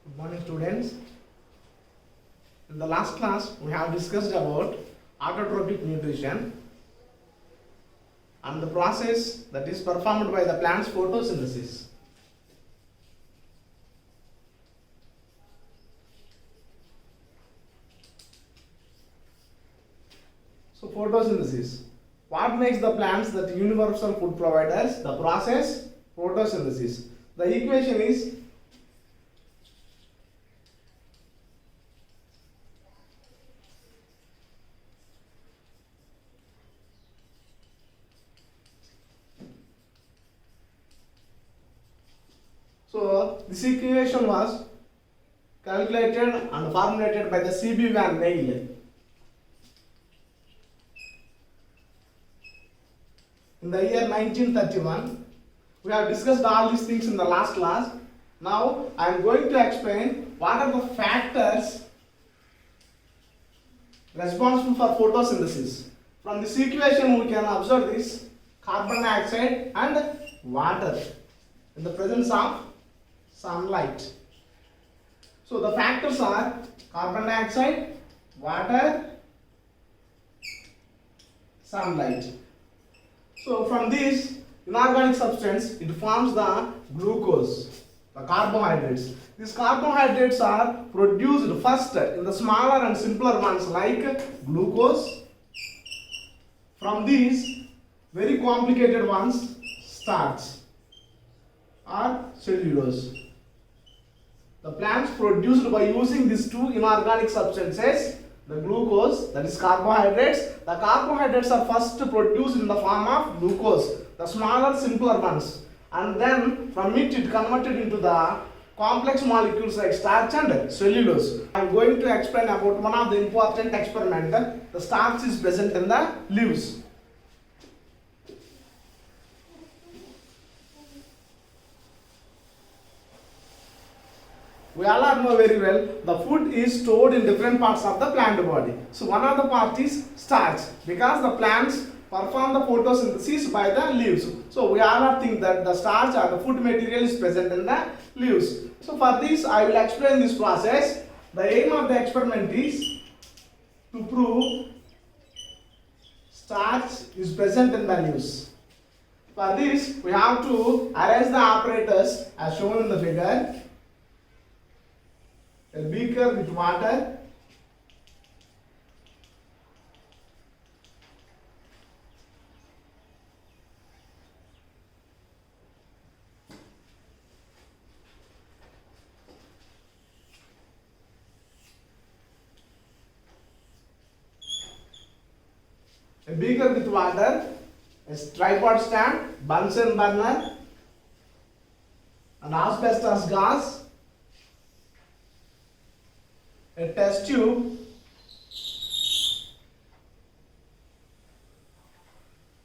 Good morning, students. In the last class, we have discussed about autotrophic nutrition and the process that is performed by the plant's photosynthesis. So, photosynthesis. What makes the plants the universal food providers? The process photosynthesis. The equation is this equation was calculated and formulated by the C.B. Van Nagel in the year 1931. We have discussed all these things in the last class. Now I am going to explain what are the factors responsible for photosynthesis. From this equation we can observe this carbon dioxide and water in the presence of sunlight. So the factors are carbon dioxide, water, sunlight. So from this inorganic substance it forms the glucose, the carbohydrates. These carbohydrates are produced first in the smaller and simpler ones like glucose. From these very complicated ones, starch or cellulose. The plants produced by using these two inorganic substances, the glucose, that is carbohydrates. The carbohydrates are first produced in the form of glucose, the smaller, simpler ones, and then from it converted into the complex molecules like starch and cellulose. I am going to explain about one of the important experiments. The starch is present in the leaves. We all know very well the food is stored in different parts of the plant body. So one of the part is starch, because the plants perform the photosynthesis by the leaves. So we all think that the starch or the food material is present in the leaves. So for this I will explain this process. The aim of the experiment is to prove starch is present in the leaves. For this we have to arrange the apparatus as shown in the figure. A beaker with water, a tripod stand, Bunsen burner, an asbestos gas, a test tube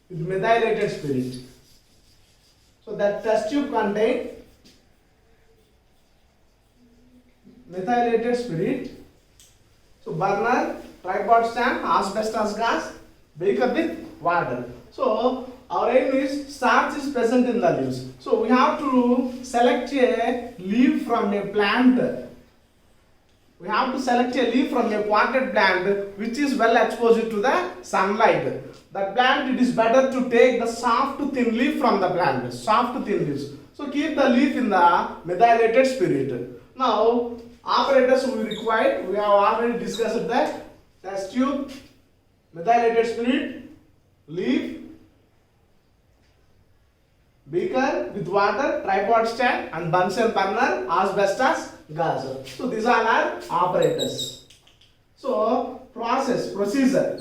with methylated spirit. So that test tube contains methylated spirit. So burner, tripod stand, asbestos gas, beaker with water. So our aim is starch is present in the leaves. So we have to select a leaf from a plant. We have to select a leaf from a potted plant which is well exposed to the sunlight. That plant, it is better to take the soft thin leaf from the plant, soft thin leaves. So keep the leaf in the methylated spirit. Now apparatus we require, we have already discussed that. Test tube, methylated spirit, leaf, beaker with water, tripod stand and Bunsen burner, asbestos gas. So these are our apparatus. So procedure.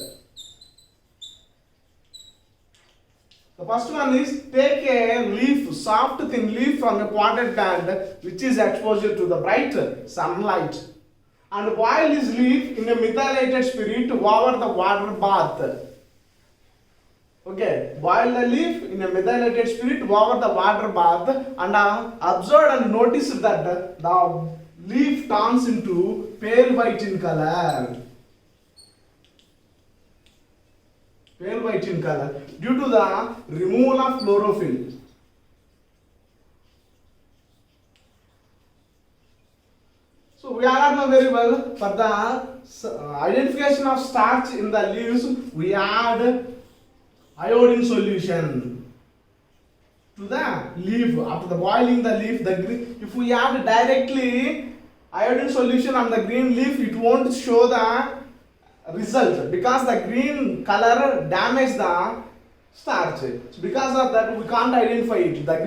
The first one is take a leaf, soft thin leaf from a potted plant which is exposed to the bright sunlight, and boil this leaf in a methylated spirit over the water bath. Okay, boil the leaf in a methylated spirit over the water bath and observe and notice that the leaf turns into pale white in color. Pale white in color due to the removal of chlorophyll. So we all know very well for the identification of starch in the leaves, we add iodine solution to the leaf. After the boiling the leaf, the green, if we add directly iodine solution on the green leaf, it won't show the result because the green color damage the starch. So because of that, we can't identify it. The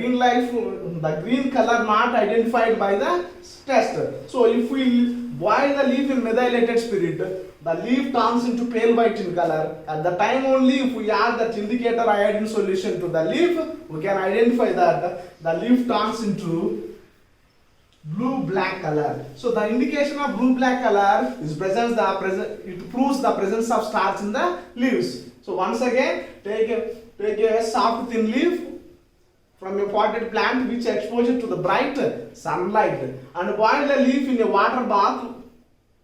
green color not identified by the test. So if we boil the leaf in methylated spirit, the leaf turns into pale white in color. At the time only, if we add that indicator iodine solution to the leaf, we can identify that the leaf turns into blue-black color. So the indication of blue-black color is it proves the presence of starch in the leaves. So once again, take a soft thin leaf from a potted plant which exposure to the bright sunlight and boil the leaf in a water bath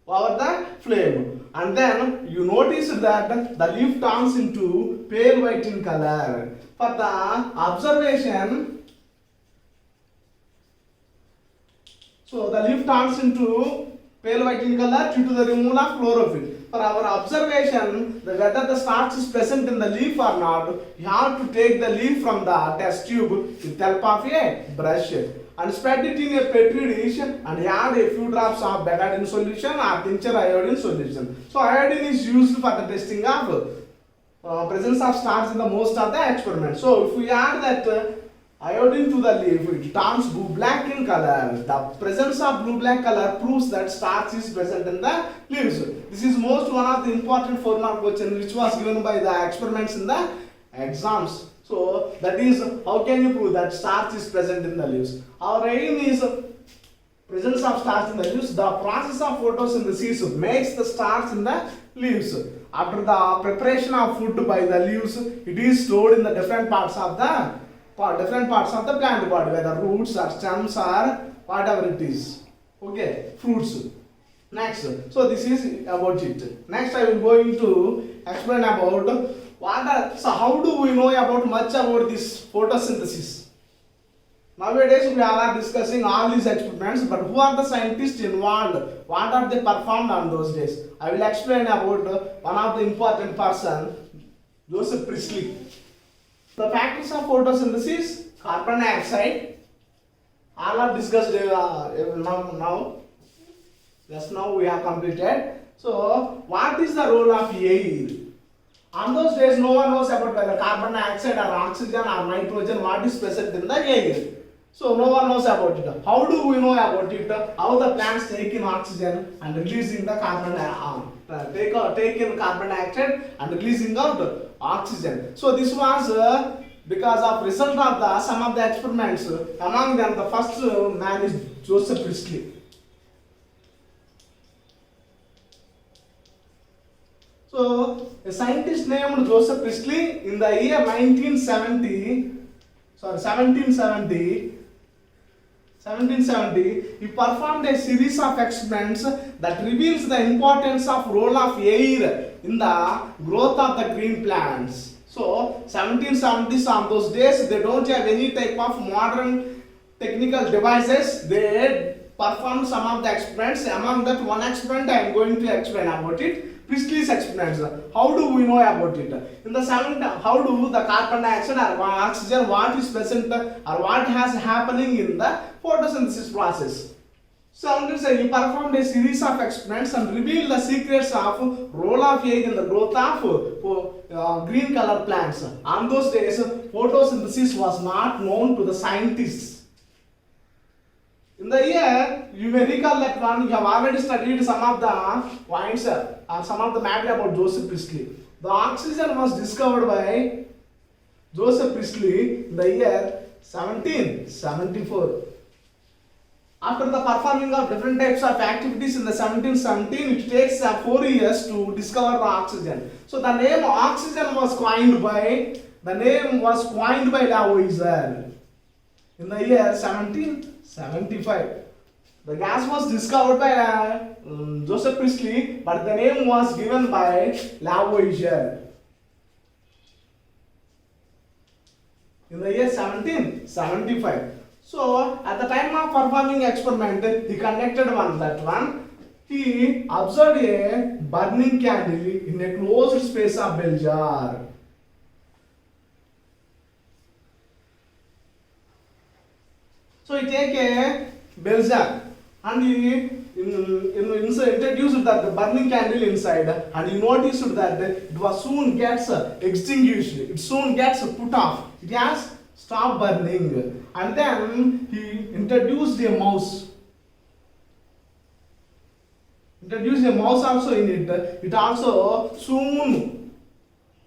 over the flame, and then you notice that the leaf turns into pale white in color. For the observation, so the leaf turns into pale white in color due to the removal of chlorophyll. For our observation, whether the starch is present in the leaf or not, you have to take the leaf from the test tube with the help of a brush and spread it in a petri dish and add a few drops of betadine solution or tincture iodine solution. So iodine is used for the testing of presence of starch in the most of the experiments. So if we add that iodine to the leaf, it turns blue-black in color. The presence of blue-black color proves that starch is present in the leaves. This is most one of the important 4-mark question which was given by the experiments in the exams. So that is, how can you prove that starch is present in the leaves? Our aim is presence of starch in the leaves. The process of photosynthesis makes the starch in the leaves. After the preparation of food by the leaves, it is stored in the different parts of the plant body, whether roots or stems or whatever it is. Okay, fruits. Next, so this is about it. Next, I will going to explain about so how do we know much about this photosynthesis? Nowadays, we are discussing all these experiments, but who are the scientists involved? What are they performed on those days? I will explain about one of the important person, Joseph Priestley. The factors of photosynthesis: carbon dioxide. All are discussed now. Just now we have completed. So, what is the role of air? On those days, no one knows about whether carbon dioxide or oxygen or nitrogen, what is present in the air. So, no one knows about it. How do we know about it? How the plants take in oxygen and releasing the carbon take in carbon dioxide and releasing out oxygen. So, this was because of result of some of the experiments. Among them, the first man is Joseph Priestley. So, a scientist named Joseph Priestley in the year 1770, he performed a series of experiments that reveals the importance of role of air in the growth of the green plants. So, 1770s, on those days, they don't have any type of modern technical devices. They performed some of the experiments. Among that, one experiment I am going to explain about it. Priestley's experiments. How do we know about it? In the how do the carbon dioxide or oxygen, what is present or what has happening in the photosynthesis process? So he performed a series of experiments and revealed the secrets of role of air in the growth of green color plants. On those days, photosynthesis was not known to the scientists. In the year, you may recall that one, you have already studied some of the points or some of the matter about Joseph Priestley. The oxygen was discovered by Joseph Priestley in the year 1774. After the performing of different types of activities in the 1717, it takes 4 years to discover the oxygen. So the name oxygen was coined by Lavoisier in the year 1775. The gas was discovered by Joseph Priestley, but the name was given by Lavoisier in the year 1775. So at the time of performing experiment, he conducted one. He observed a burning candle in a closed space of bell jar. So he take a bell jar and he introduced that the burning candle inside, and he noticed that it was soon gets extinguished. It soon gets put off. It has stopped burning. And then he introduced a mouse. Introduced a mouse also in it. It also soon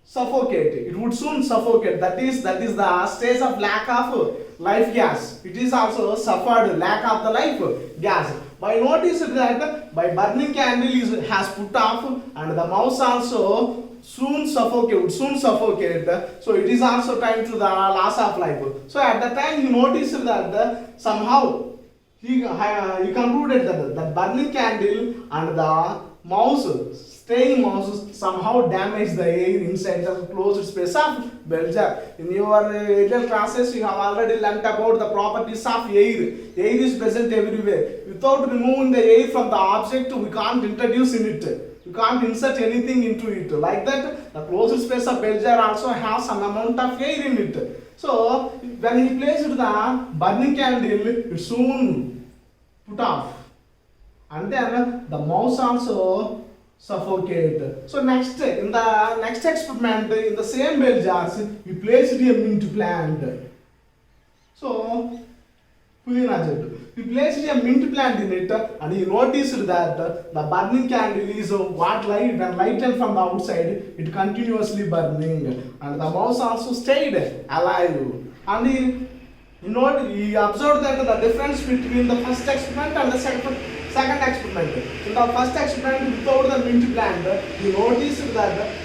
suffocate. It would soon suffocate. That is the stage of lack of life gas. It is also suffered lack of the life gas. By noticing that by burning candle has put off, and the mouse also soon suffocate. So it is also time to the loss of life. So at that time he noticed that somehow he concluded that the burning candle and the staying mouse somehow damaged the air inside the closed space of bell jar. In your earlier classes, you have already learnt about the properties of air. Air is present everywhere. Without removing the air from the object, we can't introduce in it. You can't insert anything into it. Like that, the closed space of bell jar also has some amount of air in it. So when he placed the burning candle, it soon put off, and then the mouse also suffocate. So next, in the next experiment, in the same bell jars, he placed a mint plant. So he placed a mint plant in it, and he noticed that the burning candle is what light, when lightened from the outside, it continuously burning, and the mouse also stayed alive. And he observed that the difference between the first experiment and the second experiment. In the first experiment, without the mint plant, he noticed that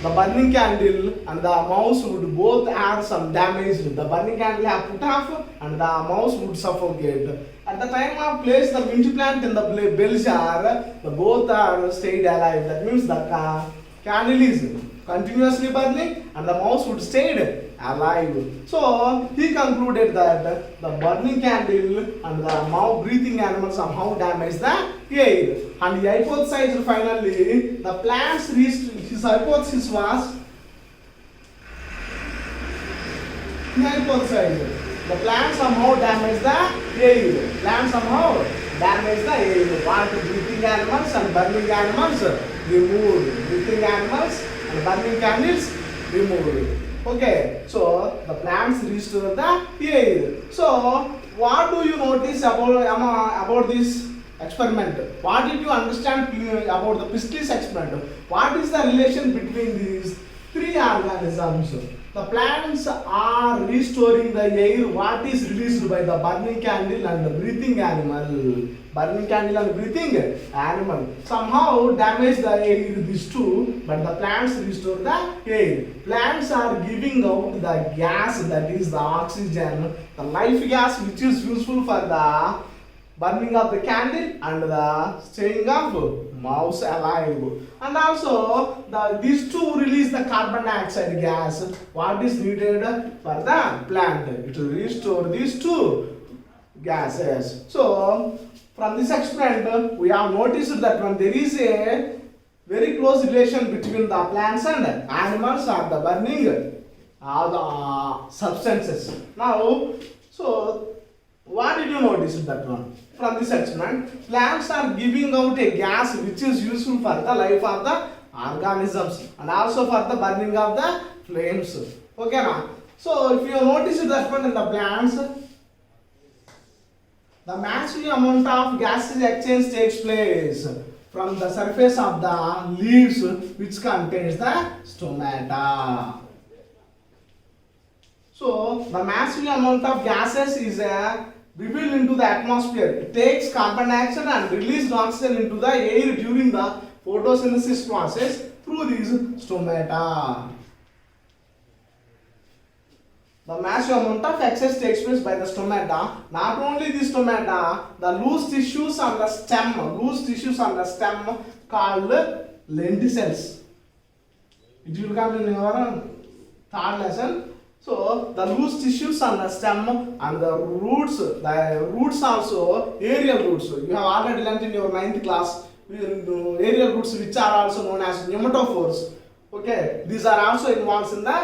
the burning candle and the mouse would both have some damage. The burning candle have put off and the mouse would suffocate. At the time of place the mint plant in the bell jar, the both are stayed alive. That means the candle is continuously burning and the mouse would stay alive. So he concluded that the burning candle and the mouse breathing animal somehow damaged the air. And he hypothesized finally the plants reached, his hypothesis was, he hypothesized the plants somehow damaged the air. Plants somehow damaged the air. What breathing animals and burning animals removed. Breathing animals and burning candles removed. Okay, so the plants restored the air. So what do you notice about this experiment? What did you understand about the Priestley's experiment? What is the relation between these three organisms? The plants are restoring the air what is released by the burning candle and the breathing animal. Burning candle and breathing animal somehow damage the air, these two, but the plants restore the air. Plants are giving out the gas, that is the oxygen, the life gas, which is useful for the burning of the candle and the staying of mouse alive. And also these two release the carbon dioxide gas what is needed for the plant. It will restore these two gases. So from this experiment we have noticed that when there is a very close relation between the plants and animals or the burning the substances. Now, so what did you notice that one? From this experiment, plants are giving out a gas which is useful for the life of the organisms and also for the burning of the flames. Okay, now. So if you notice that one in the plants, the massive amount of gases exchange takes place from the surface of the leaves which contains the stomata. So the massive amount of gases is revealed into the atmosphere. It takes carbon dioxide and released oxygen into the air during the photosynthesis process through these stomata. The massive amount of excess takes place by the stomata. Not only the stomata, the loose tissues on the stem called lenticels. It will come in your third lesson. So the loose tissues on the stem and the roots also aerial roots. You have already learnt in your ninth class aerial roots which are also known as pneumatophores. Okay, these are also involved in the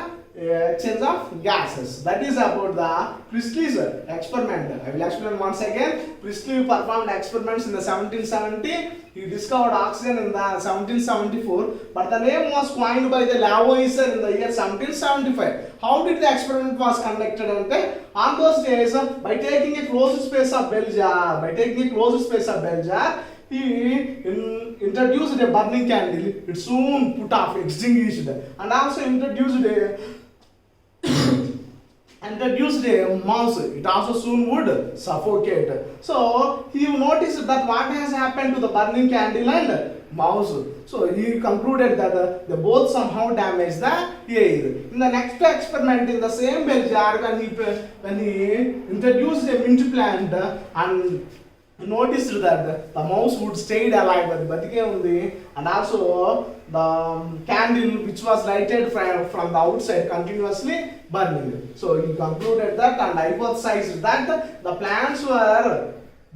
exchange of gases. That is about the Priestley's experiment. I will explain once again. Priestley performed experiments in the 1770. He discovered oxygen in the 1774, but the name was coined by the Lavoisier in the year 1775. How did the experiment was conducted? On those days, by taking a closed space of bell jar, he introduced a burning candle. It soon put off, extinguished, and also introduced a mouse. It also soon would suffocate. So he noticed that what has happened to the burning candle and mouse. So he concluded that they both somehow damaged the air. In the next experiment, in the same bell jar, when he introduced a mint plant and noticed that the mouse would stayed alive, and also the candle which was lighted from the outside continuously burning. So he concluded that and hypothesized that the plants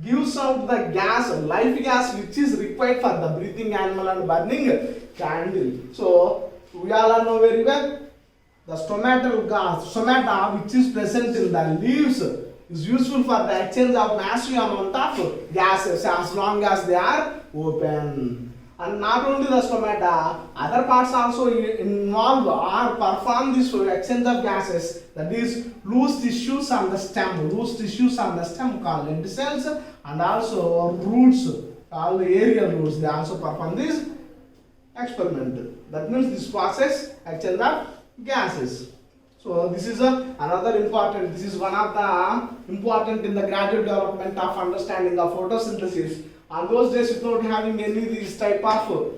gives out the gas, life gas, which is required for the breathing animal and burning candle. So we all know very well the stomata which is present in the leaves is useful for the exchange of massive amount of gases as long as they are open. And not only the stomata, other parts also involve or perform this exchange of gases. That is loose tissues on the stem called lenticels, and also roots called aerial roots. They also perform this experiment. That means this process exchange of gases. So this is another important. This is one of the important in the gradual development of understanding of photosynthesis. On those days, without having any these type of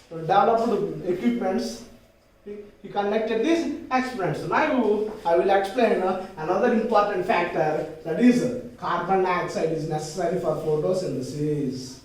developed equipments, he conducted these experiments. Now I will explain another important factor, that is carbon dioxide is necessary for photosynthesis.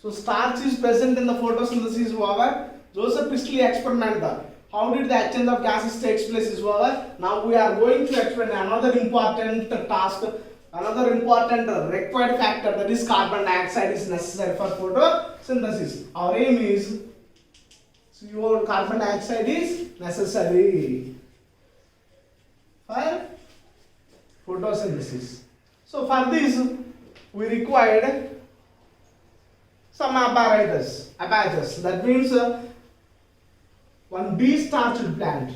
So starch is present in the photosynthesis over Joseph Priestley experiment. How did the exchange of gases takes place is over. Now we are going to explain another important task, another important required factor, that is carbon dioxide is necessary for photosynthesis. Our aim is your carbon dioxide is necessary for photosynthesis. So for this we required some apparatus. That means one de-starched plant.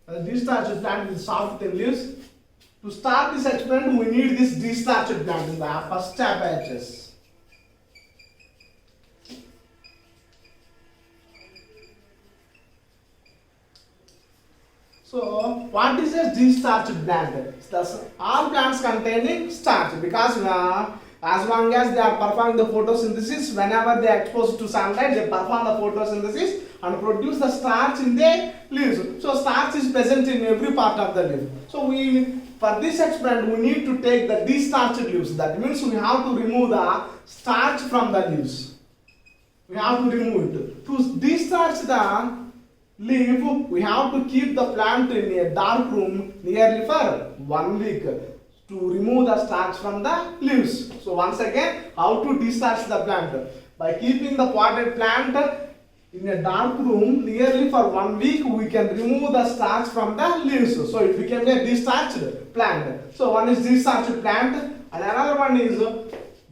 A de-starched plant with soft leaves. To start this experiment, we need this de-starched plant in the first apparatus. So, what is a de-starched plant? Thus, all plants containing starch, because as long as they are performing the photosynthesis, whenever they are exposed to sunlight, they perform the photosynthesis and produce the starch in the leaves. So, starch is present in every part of the leaf. So, for this experiment, we need to take the de-starched leaves. That means we have to remove the starch from the leaves. We have to remove it. To de-starch the leaf, we have to keep the plant in a dark room nearly for 1 week to remove the starch from the leaves. So once again, how to de-starch the plant? By keeping the potted plant in a dark room nearly for 1 week, we can remove the starch from the leaves. So it became a de-starched plant. So one is de-starched plant and another one is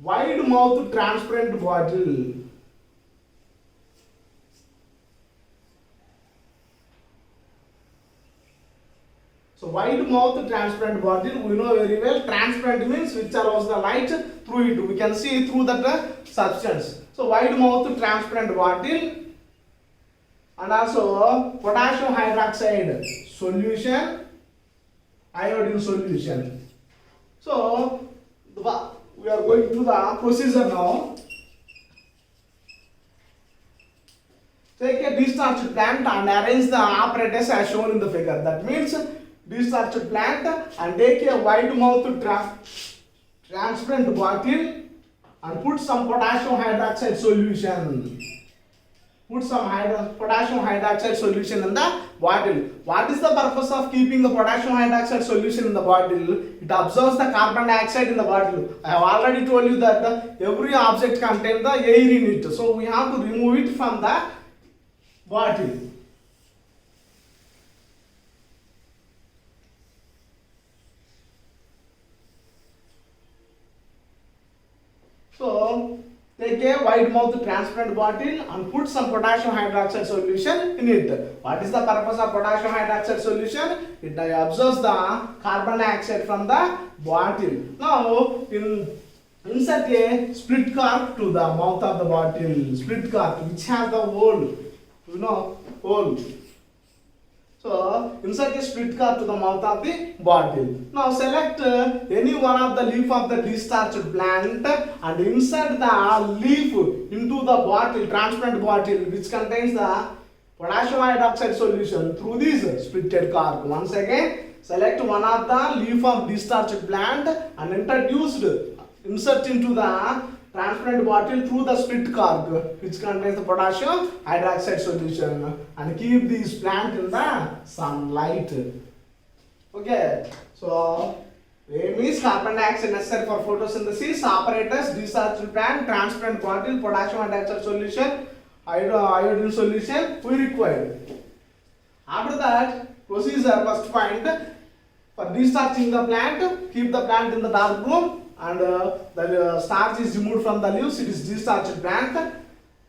wide mouth transparent bottle. So wide mouth transparent bottle, we know very well. Transparent means which allows the light through it. We can see through that substance. So wide mouth transparent bottle, and also potassium hydroxide solution, iodine solution. So we are going to the procedure now. Take a discharged plant and arrange the apparatus as shown in the figure. That means discharged plant and take a wide mouth transparent bottle and put some potassium hydroxide solution. Put some potassium hydroxide solution in the bottle. What is the purpose of keeping the potassium hydroxide solution in the bottle? It absorbs the carbon dioxide in the bottle. I have already told you that every object contains the air in it. So we have to remove it from the bottle. So take a wide mouth transparent bottle and put some potassium hydroxide solution in it. What is the purpose of potassium hydroxide solution? It absorbs the carbon dioxide from the bottle. Now insert a split cork to the mouth of the bottle. Split cork which has the hole. Hole. So insert a split cork to the mouth of the bottle. Now select any one of the leaf of the discharged plant and insert the leaf into the bottle, transparent bottle which contains the potassium hydroxide solution through this splitted cork. Once again, select one of the leaf of discharged plant and insert into the transparent bottle through the split cork which contains the potassium hydroxide solution and keep this plant in the sunlight. Okay, so aim is carbon dioxide necessary for photosynthesis, apparatus, discharged plant, transparent bottle, potassium hydroxide solution, iodine solution we require. After that, procedure first point for discharging the plant, keep the plant in the dark room and the starch is removed from the leaves. It is discharged plant.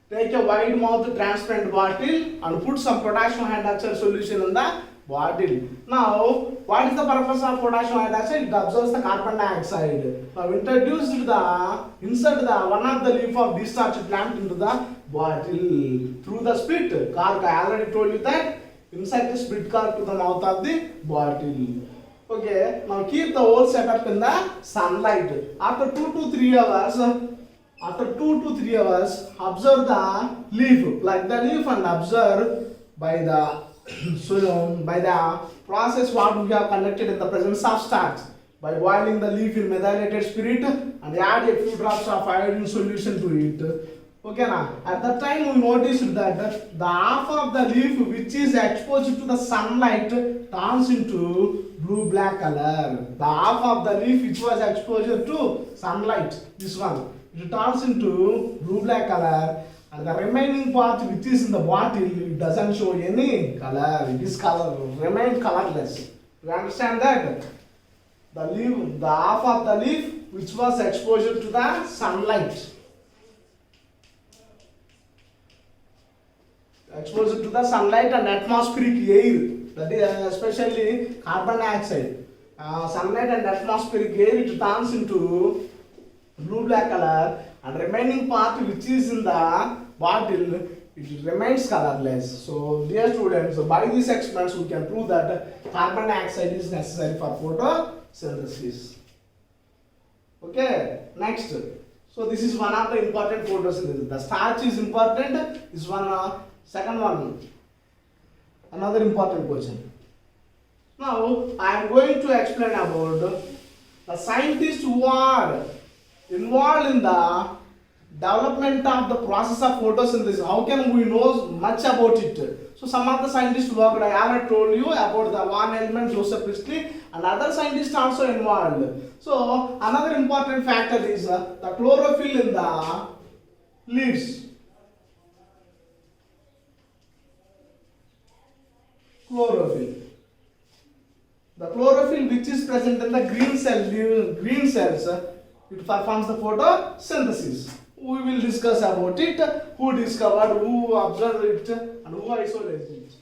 Take a wide mouth transparent bottle and put some potassium hydroxide solution in the bottle. Now, what is the purpose of potassium hydroxide? It absorbs the carbon dioxide. Now, insert one of the leaf of discharged plant into the bottle through the split cork. I already told you that. Insert the split cork to the mouth of the bottle. Okay, now keep the whole setup in the sunlight. After 2 to 3 hours, observe the leaf, like the leaf, and observe by the by the process what we have conducted in the presence of starch. By boiling the leaf in methylated spirit and add a few drops of iodine solution to it. Okay, now at that time we noticed that the half of the leaf which is exposed to the sunlight turns into blue-black color. The half of the leaf which was exposed to sunlight, this one, it turns into blue-black color, and the remaining part which is in the bottle, it doesn't show any color. It is remain colorless. You understand that? The half of the leaf which was exposed to the sunlight. Exposed to the sunlight and atmospheric air, that is especially carbon dioxide. Sunlight and atmospheric air, it turns into blue-black color, and remaining part which is in the bottle, it remains colorless. So dear students, by these experiments we can prove that carbon dioxide is necessary for photosynthesis. Okay, next. So this is one of the important photosynthesis. The starch is important. This one. Second one, another important question. Now I am going to explain about the scientists who are involved in the development of the process of photosynthesis. How can we know much about it? So some of the scientists worked. I already told you about the Van Helmont, Joseph Priestley, and other scientists also involved. So another important factor is the chlorophyll in the leaves. Chlorophyll. The chlorophyll which is present in the green cells, it performs the photosynthesis. We will discuss about it, who discovered, who observed it, and who isolated it.